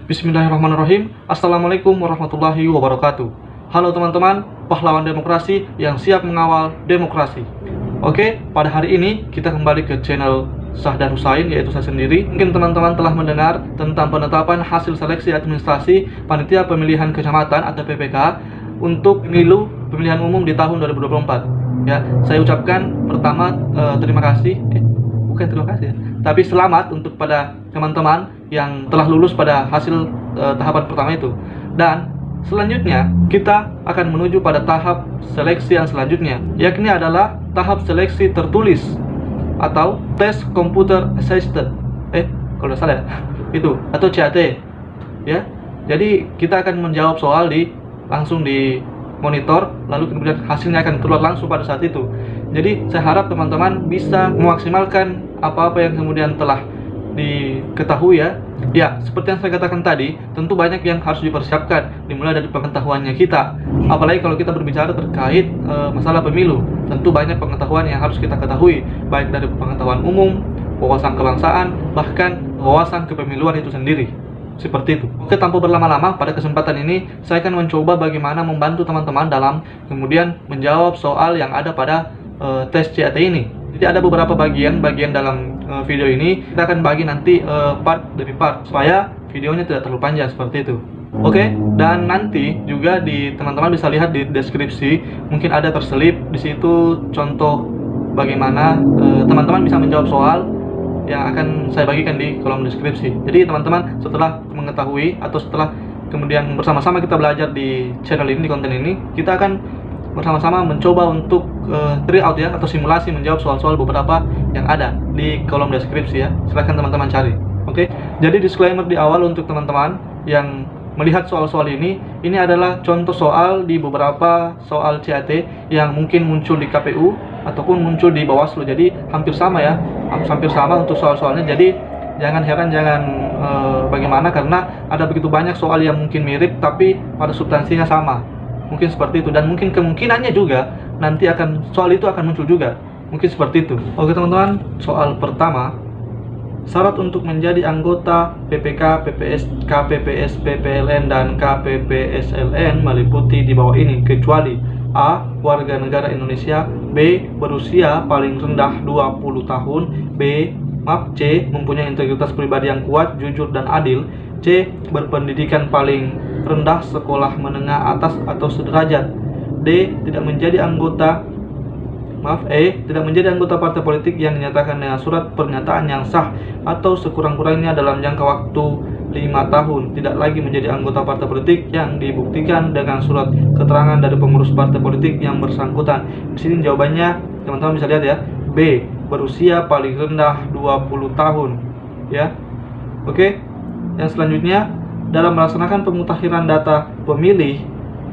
Bismillahirrahmanirrahim. Assalamualaikum warahmatullahi wabarakatuh. Halo teman-teman, pahlawan demokrasi yang siap mengawal demokrasi. Oke, pada hari ini kita kembali ke channel Sahdan Husain, yaitu saya sendiri. Mungkin teman-teman telah mendengar tentang penetapan hasil seleksi administrasi Panitia Pemilihan Kecamatan atau PPK untuk pemilu pemilihan umum di tahun 2024. Ya, saya ucapkan pertama terima kasih. Bukan terima kasih ya, tapi selamat untuk pada teman-teman yang telah lulus pada hasil tahapan pertama itu. Dan selanjutnya kita akan menuju pada tahap seleksi yang selanjutnya, yakni adalah tahap seleksi tertulis atau Test Computer Assisted. Kalau tidak salah ya, itu atau CAT. Ya. Jadi kita akan menjawab soal langsung di monitor, lalu kemudian hasilnya akan keluar langsung pada saat itu. Jadi saya harap teman-teman bisa memaksimalkan apa-apa yang kemudian telah diketahui ya. Ya, seperti yang saya katakan tadi, tentu banyak yang harus dipersiapkan, dimulai dari pengetahuannya kita. Apalagi kalau kita berbicara terkait masalah pemilu, tentu banyak pengetahuan yang harus kita ketahui, baik dari pengetahuan umum, wawasan kebangsaan, bahkan wawasan kepemiluan itu sendiri. Seperti itu. Oke, tanpa berlama-lama, pada kesempatan ini saya akan mencoba bagaimana membantu teman-teman dalam kemudian menjawab soal yang ada pada tes CAT ini. Jadi ada beberapa bagian dalam video ini. Kita akan bagi nanti part demi part supaya videonya tidak terlalu panjang seperti itu. Oke, dan nanti juga teman-teman bisa lihat di deskripsi, mungkin ada terselip di situ contoh bagaimana teman-teman bisa menjawab soal yang akan saya bagikan di kolom deskripsi. Jadi teman-teman setelah mengetahui atau setelah kemudian bersama-sama kita belajar di channel ini, di konten ini, kita akan bersama-sama mencoba untuk try out ya, atau simulasi menjawab soal-soal beberapa yang ada di kolom deskripsi ya. Silahkan teman-teman cari. Oke, jadi disclaimer di awal untuk teman-teman yang melihat soal-soal ini adalah contoh soal di beberapa soal CAT yang mungkin muncul di KPU ataupun muncul di Bawaslu. Jadi hampir sama ya, hampir sama untuk soal-soalnya. Jadi jangan heran, bagaimana, karena ada begitu banyak soal yang mungkin mirip tapi pada substansinya sama. Mungkin seperti itu, dan mungkin kemungkinannya juga nanti soal itu akan muncul juga. Mungkin seperti itu. Oke teman-teman, soal pertama. Syarat untuk menjadi anggota PPK, PPS, KPPS, PPLN, dan KPPSLN meliputi di bawah ini, kecuali A. Warga negara Indonesia, B. Berusia paling rendah 20 tahun, C. Mempunyai integritas pribadi yang kuat, jujur, dan adil, C. Berpendidikan paling rendah sekolah menengah atas atau sederajat, D. Tidak menjadi anggota partai politik yang dinyatakan dengan surat pernyataan yang sah atau sekurang-kurangnya dalam jangka waktu 5 tahun, tidak lagi menjadi anggota partai politik yang dibuktikan dengan surat keterangan dari pengurus partai politik yang bersangkutan. Di sini jawabannya teman-teman bisa lihat ya, B. Berusia paling rendah 20 tahun ya. Oke, yang selanjutnya, dalam melaksanakan pemutahiran data pemilih,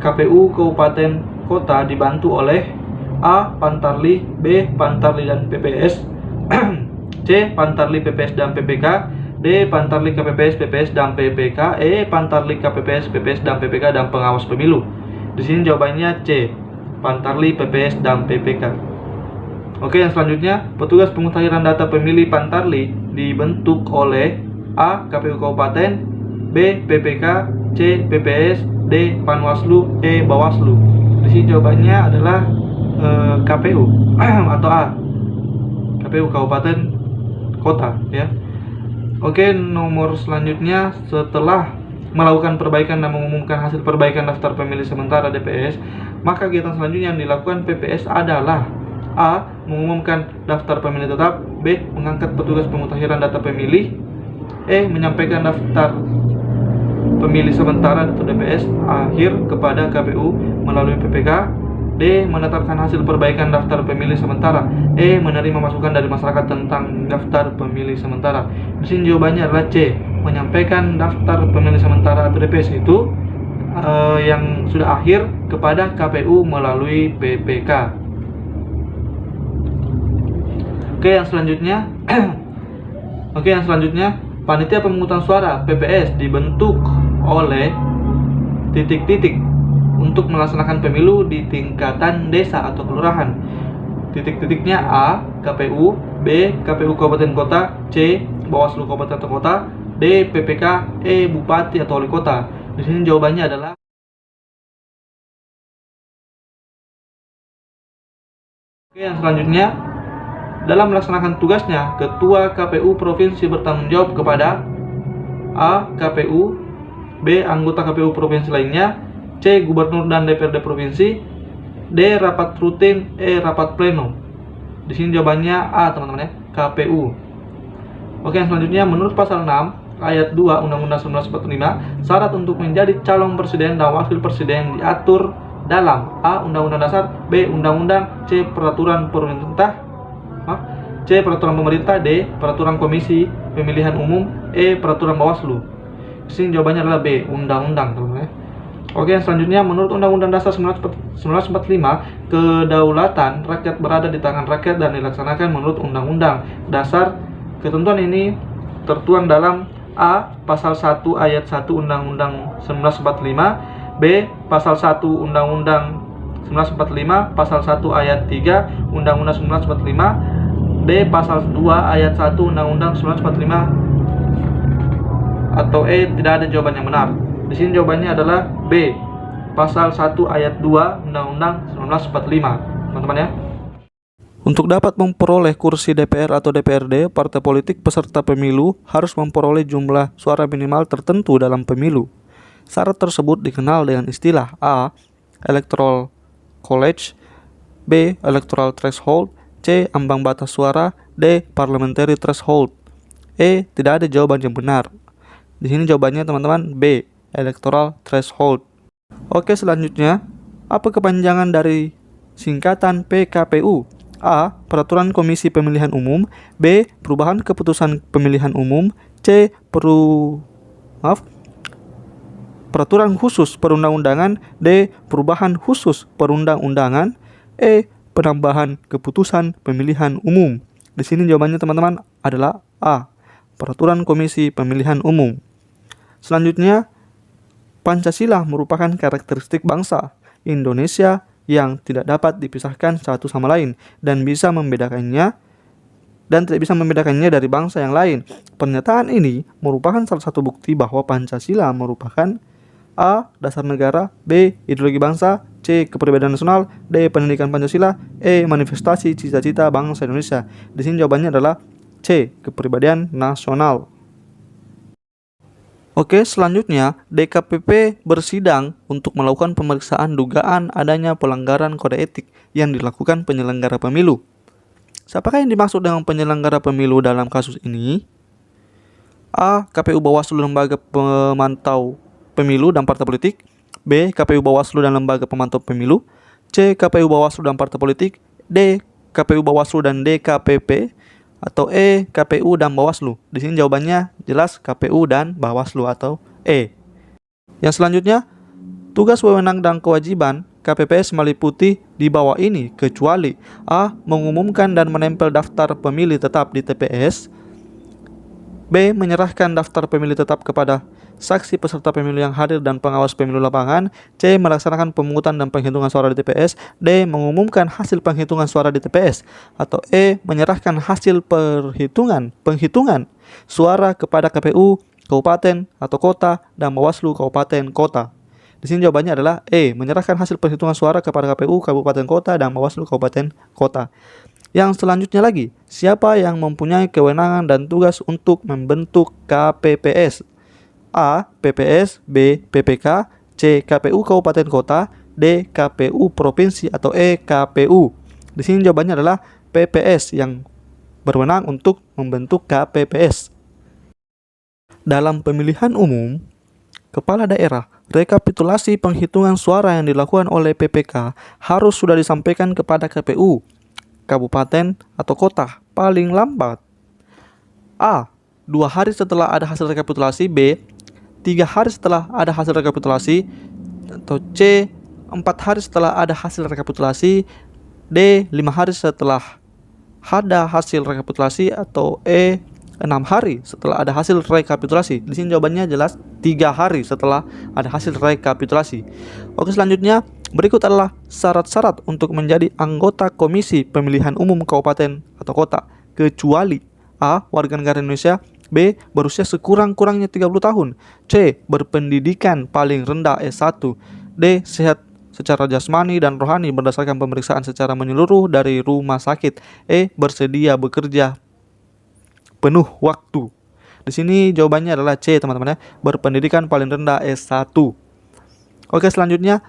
KPU Kabupaten Kota dibantu oleh A. Pantarli, B. Pantarli dan PPS, C. Pantarli PPS dan PPK, D. Pantarli KPPS, PPS dan PPK, E. Pantarli KPPS, PPS dan PPK dan pengawas pemilu. Di sini jawabannya C. Pantarli, PPS dan PPK. Oke, yang selanjutnya, petugas pemutahiran data pemilih Pantarli dibentuk oleh A. KPU Kabupaten, B. PPK, C. PPS, D. Panwaslu, E. Bawaslu. Di sini jawabannya adalah KPU atau A. KPU Kabupaten Kota ya. Oke, nomor selanjutnya, setelah melakukan perbaikan dan mengumumkan hasil perbaikan daftar pemilih sementara DPS, maka kegiatan selanjutnya yang dilakukan PPS adalah A. Mengumumkan daftar pemilih tetap, B. Mengangkat petugas pemutakhiran data pemilih, E. Menyampaikan daftar pemilih sementara atau DPS akhir kepada KPU melalui PPK, D. Menetapkan hasil perbaikan daftar pemilih sementara, E. Menerima masukan dari masyarakat tentang daftar pemilih sementara. Di sini jawabannya adalah C. Menyampaikan daftar pemilih sementara atau DPS itu yang sudah akhir kepada KPU melalui PPK. Oke, yang selanjutnya, panitia pemungutan suara PPS dibentuk oleh titik-titik untuk melaksanakan pemilu di tingkatan desa atau kelurahan. Titik-titiknya A. KPU, B. KPU Kabupaten Kota, C. Bawaslu Kabupaten atau Kota, D. PPK, E. Bupati atau Wali Kota. Di sini jawabannya adalah Oke, yang selanjutnya, dalam melaksanakan tugasnya, Ketua KPU Provinsi bertanggung jawab kepada A. KPU, B. Anggota KPU Provinsi lainnya, C. Gubernur dan DPRD Provinsi, D. Rapat rutin, E. Rapat pleno. Di sini jawabannya A, teman-teman ya, KPU. Oke, yang selanjutnya, menurut pasal 6 ayat 2 Undang-Undang 1945, syarat untuk menjadi calon presiden dan wakil presiden diatur dalam A. Undang-Undang Dasar, B. Undang-Undang, C. Peraturan Pemerintah, D. Peraturan Komisi Pemilihan Umum, E. Peraturan Bawaslu. Di sini jawabannya adalah B. Undang-Undang, teman-teman ya. Oke, yang selanjutnya, menurut Undang-Undang Dasar 1945, kedaulatan rakyat berada di tangan rakyat dan dilaksanakan menurut Undang-Undang Dasar. Ketentuan ini tertuang dalam A. Pasal 1 ayat 1 Undang-Undang 1945, B. Pasal 1 Undang-Undang 1945, Pasal 1 ayat 3 Undang-Undang 1945, D. Pasal 2 ayat 1 Undang-Undang 1945, atau E. Tidak ada jawaban yang benar. Di sini jawabannya adalah B. Pasal 1 ayat 2 Undang-Undang 1945, teman-teman ya. Untuk dapat memperoleh kursi DPR atau DPRD, partai politik peserta pemilu harus memperoleh jumlah suara minimal tertentu dalam pemilu. Syarat tersebut dikenal dengan istilah A. Electoral College, B. Electoral Threshold, C. Ambang batas suara, D. Parliamentary Threshold. E. Tidak ada jawaban yang benar. Di sini jawabannya teman-teman B. Electoral Threshold. Oke, selanjutnya, apa kepanjangan dari singkatan PKPU? A. Peraturan Komisi Pemilihan Umum, B. Perubahan Keputusan Pemilihan Umum, C. Peraturan Khusus Perundang-undangan, D. Perubahan Khusus Perundang-undangan, E. Penambahan Keputusan Pemilihan Umum. Di sini jawabannya teman-teman adalah A. Peraturan Komisi Pemilihan Umum. Selanjutnya, Pancasila merupakan karakteristik bangsa Indonesia yang tidak dapat dipisahkan satu sama lain dan tidak bisa membedakannya dari bangsa yang lain. Pernyataan ini merupakan salah satu bukti bahwa Pancasila merupakan A. Dasar negara, B. Ideologi bangsa, C. Kepribadian nasional, D. Pendidikan Pancasila, E. Manifestasi cita-cita bangsa Indonesia. Di sini jawabannya adalah C. Kepribadian nasional. Oke, selanjutnya DKPP bersidang untuk melakukan pemeriksaan dugaan adanya pelanggaran kode etik yang dilakukan penyelenggara pemilu. Siapakah yang dimaksud dengan penyelenggara pemilu dalam kasus ini? A. KPU Bawaslu Lembaga Pemantau Pemilu dan Partai Politik, B. KPU Bawaslu dan Lembaga Pemantau Pemilu, C. KPU Bawaslu dan Partai Politik, D. KPU Bawaslu dan DKPP, atau E. KPU dan Bawaslu. Di sini jawabannya jelas KPU dan Bawaslu atau E. Yang selanjutnya, tugas, wewenang, dan kewajiban KPPS meliputi di bawah ini kecuali A. Mengumumkan dan menempel daftar pemilih tetap di TPS, B. Menyerahkan daftar pemilih tetap kepada saksi peserta pemilu yang hadir dan pengawas pemilu lapangan, C. Melaksanakan pemungutan dan penghitungan suara di TPS, D. Mengumumkan hasil penghitungan suara di TPS, atau E. Menyerahkan hasil penghitungan suara kepada KPU Kabupaten atau Kota dan Bawaslu Kabupaten Kota. Di sini jawabannya adalah E. Menyerahkan hasil penghitungan suara kepada KPU Kabupaten Kota dan Bawaslu Kabupaten Kota. Yang selanjutnya lagi, siapa yang mempunyai kewenangan dan tugas untuk membentuk KPPS? A. PPS, B. PPK, C. KPU Kabupaten Kota, D. KPU Provinsi, atau E. KPU. Di sini jawabannya adalah PPS yang berwenang untuk membentuk KPPS. Dalam pemilihan umum kepala daerah, rekapitulasi penghitungan suara yang dilakukan oleh PPK harus sudah disampaikan kepada KPU Kabupaten atau Kota paling lambat A. 2 hari setelah ada hasil rekapitulasi, B. 3 hari setelah ada hasil rekapitulasi, atau C. 4 hari setelah ada hasil rekapitulasi, D. 5 hari setelah ada hasil rekapitulasi, atau E. 6 hari setelah ada hasil rekapitulasi. Di sini jawabannya jelas 3 hari setelah ada hasil rekapitulasi. Oke, selanjutnya berikut adalah syarat-syarat untuk menjadi anggota Komisi Pemilihan Umum Kabupaten atau Kota, kecuali A. Warga negara Indonesia, B. Berusia sekurang-kurangnya 30 tahun. C. Berpendidikan paling rendah S1. D. Sehat secara jasmani dan rohani berdasarkan pemeriksaan secara menyeluruh dari rumah sakit. E. Bersedia bekerja penuh waktu. Di sini jawabannya adalah C, teman-teman ya. Berpendidikan paling rendah S1. Oke, selanjutnya,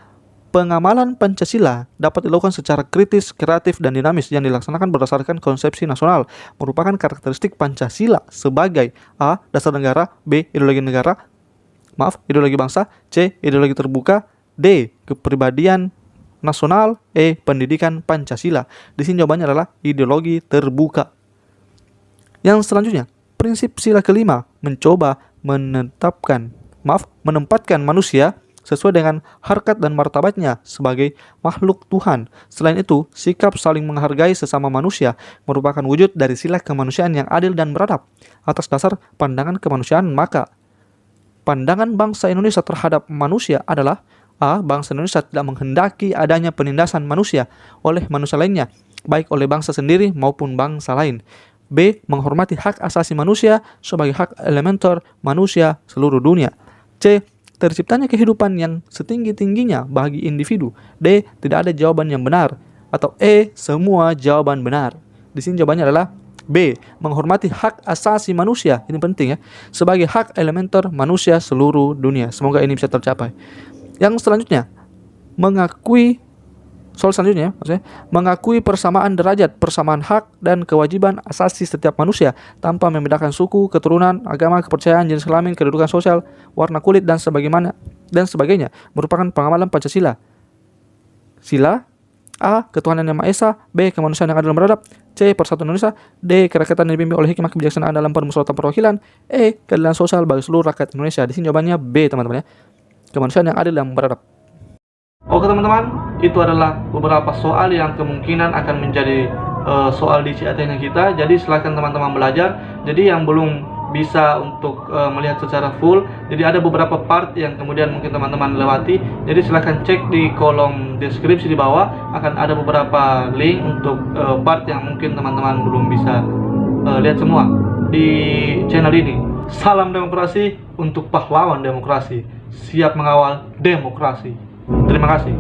pengamalan Pancasila dapat dilakukan secara kritis, kreatif, dan dinamis yang dilaksanakan berdasarkan konsepsi nasional. Merupakan karakteristik Pancasila sebagai A. Dasar negara, B. Ideologi bangsa, C. Ideologi terbuka, D. Kepribadian nasional, E. Pendidikan Pancasila. Di sini jawabannya adalah ideologi terbuka. Yang selanjutnya, prinsip sila kelima mencoba menempatkan manusia sesuai dengan harkat dan martabatnya sebagai makhluk Tuhan. Selain itu, sikap saling menghargai sesama manusia merupakan wujud dari sila kemanusiaan yang adil dan beradab. Atas dasar pandangan kemanusiaan, maka pandangan bangsa Indonesia terhadap manusia adalah A. Bangsa Indonesia tidak menghendaki adanya penindasan manusia oleh manusia lainnya, baik oleh bangsa sendiri maupun bangsa lain. B. Menghormati hak asasi manusia sebagai hak elementer manusia seluruh dunia. C. Terciptanya kehidupan yang setinggi-tingginya bagi individu. D. Tidak ada jawaban yang benar. Atau E. Semua jawaban benar. Di sini jawabannya adalah B. Menghormati hak asasi manusia. Ini penting ya. Sebagai hak elementer manusia seluruh dunia. Semoga ini bisa tercapai. Yang selanjutnya, mengakui persamaan derajat, persamaan hak dan kewajiban asasi setiap manusia tanpa membedakan suku, keturunan, agama, kepercayaan, jenis kelamin, kedudukan sosial, warna kulit dan sebagainya merupakan pengamalan Pancasila. Sila A. Ketuhanan yang Maha Esa, B. Kemanusiaan yang adil dan beradab, C. Persatuan Indonesia, D. Kerakyatan yang dipimpin oleh hikmah kebijaksanaan dalam permusyawaratan perwakilan, E. Keadilan sosial bagi seluruh rakyat Indonesia. Di sini jawabannya B, teman-teman ya. Kemanusiaan yang adil dan beradab. Oke teman-teman, itu adalah beberapa soal yang kemungkinan akan menjadi soal di CAT-nya kita. Jadi silakan teman-teman belajar. Jadi yang belum bisa untuk melihat secara full, jadi ada beberapa part yang kemudian mungkin teman-teman lewati. Jadi silakan cek di kolom deskripsi di bawah, akan ada beberapa link untuk part yang mungkin teman-teman belum bisa lihat semua di channel ini. Salam demokrasi untuk pahlawan demokrasi, siap mengawal demokrasi. Terima kasih.